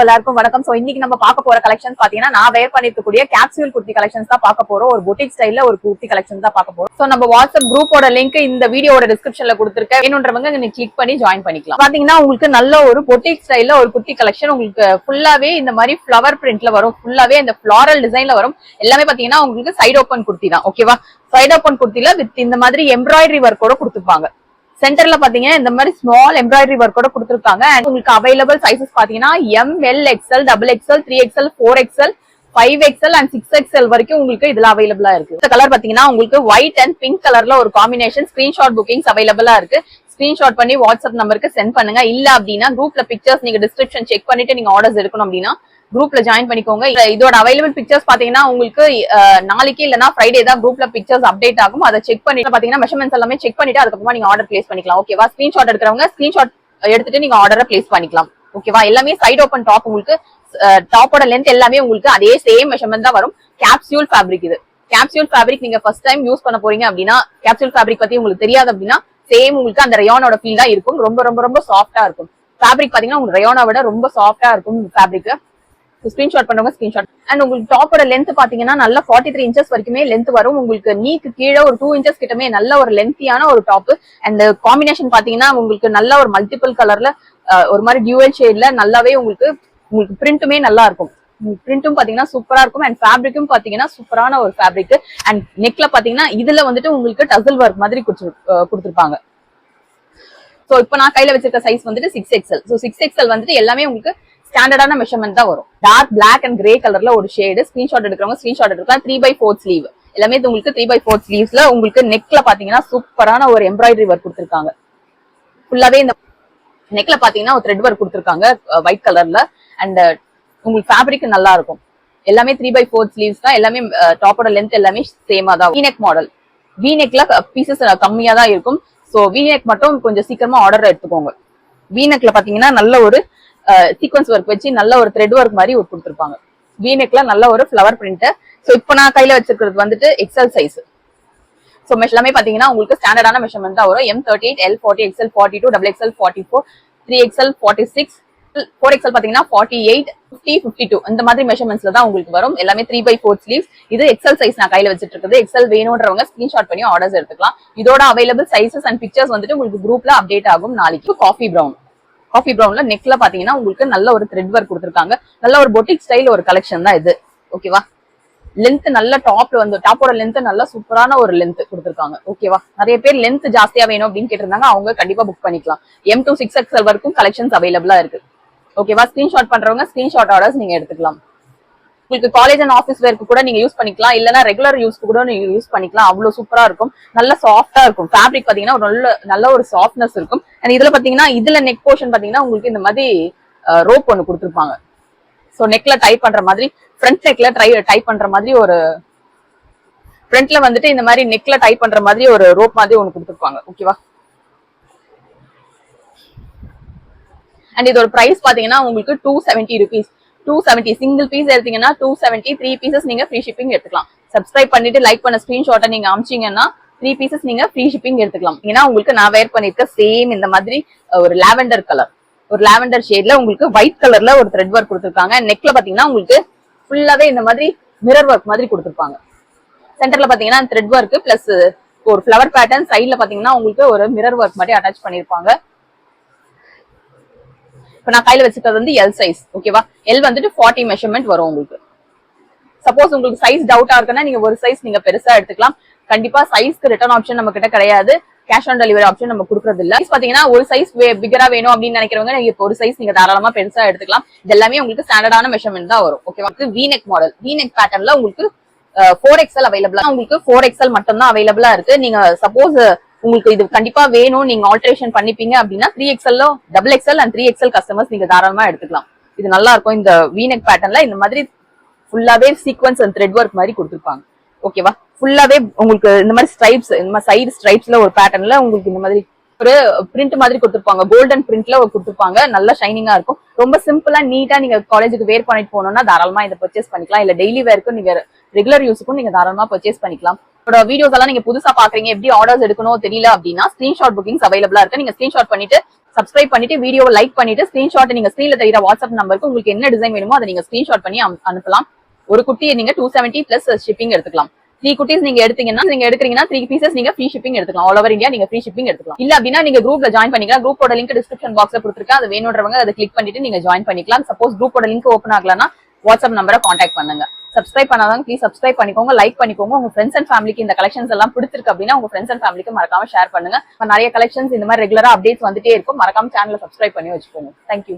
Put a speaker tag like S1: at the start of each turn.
S1: எல்லாருக்கும் வணக்கம். சோ இன்னைக்கு நம்ம பார்க்க போற கலெக்ஷன்ஸ் பாத்தீங்கன்னா நான் வேர் பண்ணிருக்கக்கூடிய கேப்சூல் குர்த்தி கலெக்ஷன்ஸ் தான் பார்க்க போறோம். ஒரு பொட்டிக் ஸ்டைல்ல ஒரு குர்த்தி கலெக்ஷன் தான் பார்க்க போறோம். சோ நம்ம வாட்ஸ்அப் குரூப்போட லிங்க் இந்த வீடியோட டிஸ்கிரிப்ஷன்ல கொடுத்திருக்கேன். வேணும்ன்றவங்க நீங்க கிளிக் பண்ணி ஜாயின் பண்ணிக்கலாம். பாத்தீங்கன்னா உங்களுக்கு நல்ல ஒரு பொட்டிக் ஸ்டைல்ல ஒரு குர்த்தி கலெக்ஷன் உங்களுக்கு ஃபுல்லாவே இந்த மாதிரி ஃபிளவர் பிரிண்ட்ல வரும். ஃபுல்லாவே இந்த ஃபிளாரல் டிசைன்ல வரும். எல்லாமே பாத்தீங்கன்னா உங்களுக்கு சைடு ஓபன் குர்த்தி தான். ஓகேவா? சைடு ஓபன் குர்த்தில வித் இந்த மாதிரி எம்ப்ராய்டரி ஒர்க்கோட கொடுத்துருப்பாங்க. சென்டர்ல பாத்தீங்கன்னா இந்த மாதிரி ஸ்மால் எம்ப்ராய்டரி ஒர்க்கோட கொடுத்துருக்காங்க. அண்ட் உங்களுக்கு அவைலபிள் சைசஸ் பாத்தீங்கன்னா ML, XL, XXL, 3XL, 4XL, 5XL and 6XL வரைக்கும் உங்களுக்கு இதுல அவைலபிளா இருக்கு. இந்த கலர் பாத்தீங்கன்னா உங்களுக்கு ஒயிட் அண்ட் பிங்க் கலர்ல ஒரு காம்பினேஷன். ஸ்கிரீன்ஷாட் புக்கிங்ஸ் அவைலபிளா இருக்கு. ஸ்கிரீன்ஷாட் பண்ணி வாட்ஸ்அப் நம்பருக்கு சென்ட் பண்ணுங்க. இல்ல அப்படின்னா குரூப்ல பிக்சர்ஸ் நீங்க டிஸ்கிரிப்ஷன் செக் பண்ணிட்டு நீங்க ஆர்டர்ஸ் எடுக்கணும் அப்படின்னா குரூப்ல ஜாயின் பண்ணிக்கோங்க. இதோட அவைலபிள் பிக்சர்ஸ் பாத்தீங்கன்னா உங்களுக்கு நாளைக்கு இல்லனா ஃப்ரைடே தான் குரூப்ல பிக்சர்ஸ் அப்டேட் ஆகும். அதை செக் பண்ணிட்டு பாத்தீங்கன்னா மெஷர்மெண்ட்ஸ் எல்லாமே செக் பண்ணிட்டு அதுக்கப்புறமா நீங்க ஆர்டர் பிளேஸ் பண்ணிக்கலாம். ஓகேவா? ஸ்கிரீன்ஷாட் எடுக்கிறவங்க ஸ்கிரீன்ஷாட் எடுத்துட்டு நீங்க ஆர்டரை பிளேஸ் பண்ணிக்கலாம். ஓகேவா? எல்லாமே சைடு ஓபன் டாப். உங்களுக்கு டாப்போட லென்த் எல்லாமே உங்களுக்கு அதே சேம் மெஷர்மெண்ட் தான் வரும். கேப்சூல் ஃபேப்ரிக் இது. கேப்சூல் ஃபேப்ரிக் நீங்க ஃபர்ஸ்ட் டைம் யூஸ் பண்ண போறீங்க அப்படின்னா கேப்சூல் ஃபேப்ரிக் பத்தி உங்களுக்கு தெரியாது அப்படின்னா சேம் உங்களுக்கு அந்த ரயானோட ஃபீல் தான் இருக்கும். ரொம்ப ரொம்ப ரொம்ப சாஃப்டா இருக்கும். ஃபேப்ரிக் பாத்தீங்கன்னா உங்களுக்கு ரயானை விட ரொம்ப சாஃப்டா இருக்கும் ஃபேப்ரிக். ஸ்கிரீன்ஷாட் பண்ணுவாங்க ஸ்கிரீன்ஷாட். அண்ட் உங்களுக்கு டாப்போட லென்த் பாத்தீங்கன்னா நல்ல 43 இன்ச்சஸ் வரைக்குமே லென்த் வரும். உங்களுக்கு நீக்கு கீழே ஒரு 2 இன்ச்சஸ் கிட்டமே நல்ல ஒரு லென்த்தியான ஒரு டாப். அண்ட் காம்பினேஷன் பாத்தீங்கன்னா உங்களுக்கு நல்ல ஒரு மல்டிபிள் கலர்ல ஒரு மாதிரி டியூவல் ஷேட்ல நல்லாவே உங்களுக்கு பிரிண்ட்டுமே நல்லா இருக்கும். பிரிண்ட்டும் பாத்தீங்கன்னா சூப்பரா இருக்கும். அண்ட் ஃபேப்ரிக்கும் பாத்தீங்கன்னா சூப்பரான ஒரு ஃபேப்ரிக். அண்ட் நெக்ல பாத்தீங்கன்னா இதுல வந்துட்டு உங்களுக்கு டசல் ஒர்க் மாதிரி கொடுத்துருப்பாங்க. சோ இப்போ நான் கையில வச்சிருக்க சைஸ் வந்துட்டு 6XL. சோ 6XL வந்துட்டு எல்லாமே உங்களுக்கு ஸ்டாண்டர்டான மெஷர்மெண்ட் தான் வரும். டார்க் பிளாக் அண்ட் கிரே கலர்ல ஒரு ஷேடு. ஸ்கிரீன்ஷாட் எடுக்கிறவங்க ஸ்கிரீன்ஷாட் எடுக்கலாம். 3/4 ஸ்லீவ் எல்லாமே உங்களுக்கு 3/4 ஸ்லீவ்ஸ்ல உங்களுக்கு நெக்ல பாத்தீங்கன்னா சூப்பரான ஒரு எம்ப்ராய்டரி ஒர்க் கொடுத்துருக்காங்க. ஃபுல்லாவே இந்த நெக்ல பாத்தீங்கன்னா ஒரு த்ரெட் ஒர்க் கொடுத்துருக்காங்க ஒயிட் கலர்ல. அண்ட் உங்களுக்கு ஃபேப்ரிக் நல்லா இருக்கும். எல்லாமே 3/4 ஸ்லீவ்ஸ் தான். எல்லாமே டாப்போட லென்த் எல்லாமே சேமா தான். V-neck model. வீநெக்ல பீசஸ் கம்மியா தான் இருக்கும். சோ வீநெக் மட்டும் கொஞ்சம் சீக்கிரமா ஆர்டர் எடுத்துக்கோங்க. வீநெக்ல பாத்தீங்கன்னா நல்ல ஒரு சீக்வன்ஸ் ஒர்க் வச்சு நல்ல ஒரு த்ரெட் ஒர்க் மாதிரி ஒரு கொடுத்துருப்பாங்க. வீநெக்ல நல்ல ஒரு ஃபிளவர் பிரிண்ட். சோ இப்போ நான் கையில வச்சிருக்கிறது வந்துட்டு XL சைஸ். சோ எல்லாமே பாத்தீங்கன்னா உங்களுக்கு ஸ்டாண்டர்டான மெஷர்மெண்ட் தான் வரும். M38, L40, XL 42, XXL 44, 3XL 46, 4XL பாத்தீங்கன்னா 48, 50, 52 இந்த மாதிரி மெஷர்மெண்ட்ஸ்ல தான் உங்களுக்கு வரும். எல்லாமே 3/4 ஸ்லீவ்ஸ். இது XL சைஸ் நான் கையில வச்சிட்டு இருக்குது. XL வேணும்ன்றவங்க ஸ்கிரீன்ஷாட் பண்ணி ஆர்டர்ஸ் எடுத்துக்கலாம். இதோட அவைலபிள் சைசஸ் அண்ட் பிக்சர்ஸ் வந்துட்டு உங்களுக்கு குரூப்ல அப்டேட் ஆகும் நாளைக்கு. Coffee brown. காஃபி பிரவுன்ல நெக்ல பாத்தீங்கன்னா உங்களுக்கு நல்ல ஒரு த்ரெட் ஒர்க் கொடுத்துருக்காங்க. நல்ல ஒரு பொட்டிக் ஸ்டைல் ஒரு கலெக்ஷன் தான் இது. ஓகேவா? லென்த் நல்ல டாப்ல வந்து டாப்போட லென்த் நல்ல சூப்பரான ஒரு லென்த் கொடுத்துருக்காங்க. ஓகேவா? நிறைய பேர் லென்த் ஜாஸ்தியா வேணும் அப்படின்னு கேட்டிருந்தாங்க. அவங்க கண்டிப்பா புக் பண்ணிக்கலாம். M to 6XL வரைக்கும் கலெக்ஷன்ஸ் அவைலபிளா இருக்கு. ஓகேவா? ஸ்கிரீன்ஷாட் பண்றவங்க ஸ்கிரீன்ஷாட் ஆர்டர்ஸ் நீங்க எடுத்துக்கலாம். உங்களுக்கு காலேஜ் அண்ட் ஆஃபீஸ் வேர்க்கு கூட நீங்க யூஸ் பண்ணிக்கலாம். இல்லனா ரெகுலர் யூஸ்க்கு கூட நீங்க யூஸ் பண்ணிக்கலாம். அவ்வளவு சூப்பரா இருக்கும். நல்ல சாஃப்டா இருக்கும். ஃபேப்ரிக் பாத்தீங்கன்னா நல்ல ஒரு சாஃப்ட்னஸ் இருக்கும். அண்ட் இதுல பாத்தீங்கன்னா இதுல நெக் போர்ஷன் பாத்தீங்கன்னா உங்களுக்கு இந்த மாதிரி ரோப் ஒன்னு கொடுத்துருப்பாங்க. சோ நெக்ல டைப் பண்ற மாதிரி ஃப்ரண்ட் நெக்ல டைப் பண்ற மாதிரி ஒரு ஃப்ரண்ட்ல வந்துட்டு இந்த மாதிரி நெக்ல டைப் பண்ற மாதிரி ஒரு ரோப் மாதிரி ஒன்னு கொடுத்துருப்பாங்க. ஓகேவா? அண்ட் இதோட பிரைஸ் பாத்தீங்கன்னா உங்களுக்கு 270 rupees. 270 சிங்கிள் பீஸ் எடுத்தீங்கன்னா 270. 3 பீசஸ் நீங்க ஃப்ரீ ஷிப்பிங் எடுத்துக்கலாம். சப்ஸ்கிரைப் பண்ணிட்டு லைக் பண்ண ஸ்கிரீன்ஷாட்டை நீங்க அமிச்சீங்கன்னா 3 பீசஸ் நீங்க ஃப்ரீ ஷிப்பிங் எடுத்துக்கலாம். ஏன்னா உங்களுக்கு நான் வேர் பண்ணிருக்க சேம் இந்த மாதிரி ஒரு லாவெண்டர் கலர், ஒரு லாவெண்டர் ஷேட்ல உங்களுக்கு ஒயிட் கலர்ல ஒரு த்ரெட் ஒர்க் கொடுத்துருக்காங்க. நெக்ல பாத்தீங்கன்னா உங்களுக்கு ஃபுல்லாவே இந்த மாதிரி மிரர் ஒர்க் மாதிரி கொடுத்துருப்பாங்க. சென்டர்ல பாத்தீங்கன்னா த்ரெட் ஒர்க் பிளஸ் ஒரு ஃபிளவர் பேட்டர்ன். சைட்ல பாத்தீங்கன்னா உங்களுக்கு ஒரு மிரர் ஒர்க் மாதிரி அட்டாச் பண்ணிருப்பாங்க. இப்ப நான் கையில வச்சுக்கிறது வந்து L சைஸ். ஓகேவா? L வந்துட்டு 40 மெஷர்மெண்ட் வரும் உங்களுக்கு. சப்போஸ் உங்களுக்கு சைஸ் டவுட்டா இருக்குன்னா நீங்க ஒரு சைஸ் நீங்க பெருசா எடுத்துக்கலாம். கண்டிப்பா சைஸ்க்கு ரிட்டர்ன் ஆப்ஷன் நம்ம கிட்ட கிடையாது. கேஷ் ஆன் டெலிவரி ஆப்ஷன் நம்ம கொடுக்கறது இல்ல. பாத்தீங்கன்னா ஒரு சைஸ் பிகரா வேணும் அப்படின்னு நினைக்கிறவங்க நீங்க ஒரு சைஸ் நீங்க தாராளமா பெருசா எடுத்துக்கலாம். இது எல்லாமே உங்களுக்கு ஸ்டாண்டர்டான மெஷர்மெண்ட் தான் வரும். ஓகேவா? V-neck model. வீநெக் பேட்டர்ன்ல உங்களுக்கு 4XL அவைலபிளா. உங்களுக்கு 4XL மட்டும் தான் அவைலபிளா இருக்கு. நீங்க சப்போஸ் உங்களுக்கு இது கண்டிப்பா வேணும் நீங்க ஆல்டரேஷன் பண்ணிப்பீங்க அப்படின்னா 3XL, XXL and 3XL customers நீங்க தாராளமா எடுத்துக்கலாம். இது நல்லா இருக்கும். இந்த வீநெக் பேட்டர்ன்ல இந்த மாதிரி ஃபுல்லாவே சீக்வன்ஸ் அண்ட் த்ரெட் ஒர்க் மாதிரி கொடுத்துருப்பாங்க. ஓகேவா? ஃபுல்லாவே உங்களுக்கு இந்த மாதிரி ஸ்ட்ரைப்ஸ், இந்த மாதிரி சைடு ஸ்ட்ரைப்ஸ்ல ஒரு பேட்டர்ன்ல உங்களுக்கு இந்த மாதிரி ஒரு பிரிண்ட் மாதிரி கொடுத்துருப்பாங்க. கோல்டன் பிரிண்ட்ல கொடுத்துருப்பாங்க. நல்ல ஷைனிங்கா இருக்கும். ரொம்ப சிம்பிளா நீட்டா நீங்க காலேஜுக்கு வேர் பண்ணிட்டு போனோம்னா தாராளமா இதை பர்ச்சேஸ் பண்ணிக்கலாம். இல்ல டெய்லி வேர்க்கும் நீங்க ரெகுலர் யூஸுக்கும் நீங்க தாராளமா பர்ச்சேஸ் பண்ணிக்கலாம். வீடியோஸ் எல்லாம் நீங்க புதுசா பாக்குறீங்க, எப்படி ஆர்டர்ஸ் எடுக்கணும் தெரியல அப்படின்னா ஸ்கிரீன்ஷாட் புக்கிங்ஸ் அவைலபிளா இருக்கு. நீங்க ஸ்கிரீன்ஷாட் பண்ணிட்டு சப்ஸ்கிரைப் பண்ணிட்டு வீடியோவை லைக் பண்ணிட்டு ஸ்கிரீன்ஷாட் நீங்க ஸ்கிரீன்ல தெரியுற வாட்ஸ்அப் நம்பருக்கு உங்களுக்கு என்ன டிசைன் வேணுமோ அதை நீங்க ஸ்கிரீன்ஷாட் பண்ணி அனுப்பலாம். ஒரு குட்டியை நீங்க 270 பிளஸ் ஷிப்பிங் எடுத்துக்கலாம். 3 குட்டீஸ் நீங்க எடுக்கிறீங்கன்னா 3 பீசஸ் நீங்க ஃப்ரீ ஷிப்பிங் எடுத்துக்கலாம். ஆல் ஓவர் இந்தியா நீங்க ஃப்ரீ ஷிப்பிங் எடுத்துக்கலாம். இல்ல அப்படின்னா நீங்க குரூப்ல ஜாயின் பண்ணிக்கலாம். குரூப்போட லிங்க் டிஸ்கிரிப்ஷன் பாக்ஸ்ல கொடுத்துருக்கேன். அது வேணும்ன்றவங்க அதை கிளிக் பண்ணிட்டு நீங்க ஜாயின் பண்ணிக்கலாம். சப்போஸ் குரூப்போட லிங்க் ஓப்பன் ஆகலன்னா வாட்ஸ்அப் நம்பரை கான்டாக்ட் பண்ணுங்க. சப்ஸ்கிரைப் பண்ணாதவங்க ப்ளீஸ் சப்ஸ்கிரைப் பண்ணிக்கோங்க, லைக் பண்ணிக்கோங்க. உங்க ஃப்ரெண்ட்ஸ் அண்ட் ஃபேமிலிக்கு இந்த கலெக்ஷன்ஸ் எல்லாம் பிடிச்சிருக்கு அப்படின்னா உங்க ஃப்ரெண்ட்ஸ் அண்ட் ஃபேமிலிக்கு மறக்காம ஷேர் பண்ணுங்க. நிறைய கலெக்ஷன்ஸ் இந்த மாதிரி ரெகுலரா அப்டேட்ஸ் வந்துட்டே இருக்கும். மறக்காம சேனலை சப்ஸ்கிரைப் பண்ணி வச்சுக்கோங்க. தேங்க்யூ.